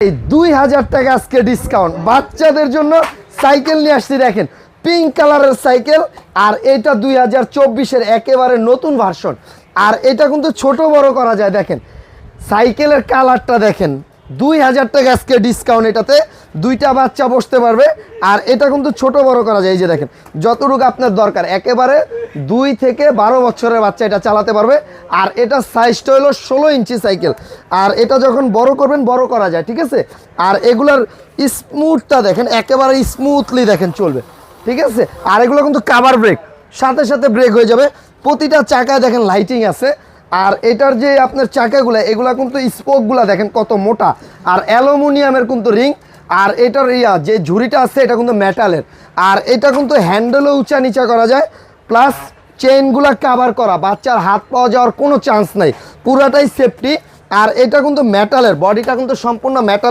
এই 2000 টাকা আজকে ডিসকাউন্ট বাচ্চাদের জন্য সাইকেল নিয়ে আসছি। দেখেন পিঙ্ক কালারের সাইকেল, আর এটা 2024-এর একেবারে নতুন ভার্সন। আর এটা কিন্তু ছোট বড় করা যায়। দেখেন সাইকেলের কালারটা দেখেন, 2000 টাকা আজকে ডিসকাউন্ট। এটাতে দুইটা বাচ্চা বসতে পারবে। আর এটা কিন্তু ছোট বড় করা যায়। এই যে দেখেন যতটুকু আপনার দরকার, একেবারে 2 থেকে 12 বছরের বাচ্চা এটা চালাতে পারবে। আর এটা সাইজটা হলো 16 ইঞ্চি সাইকেল। আর এটা যখন বড় করবেন বড় করা যায়, ঠিক আছে। আর এগুলার স্মুথটা দেখেন, একেবারে স্মুথলি দেখেন চলবে, ঠিক আছে। আর এগুলো কিন্তু কাভার ব্রেক, সাথে সাথে ব্রেক হয়ে যাবে। প্রতিটা চাকায় দেখেন লাইটিং আছে। আর এটার যে আপনার চাকাগুলো, এগুলা কিন্তু স্পোকগুলা দেখেন কত মোটা, আর অ্যালুমিনিয়ামের কিন্তু রিং। আর এটার যে ঝুড়িটা আছে এটা কিন্তু মেটালের। আর এটা কিন্তু হ্যান্ডেলও উঁচা নিচা করা যায়, প্লাস চেইনগুলা কাভার করা, বাচ্চার হাত পাওয়া যাওয়ার কোনো চান্স নাই, পুরাটাই সেফটি। আর এটা কিন্তু মেটালের, বডিটা কিন্তু সম্পূর্ণ মেটাল।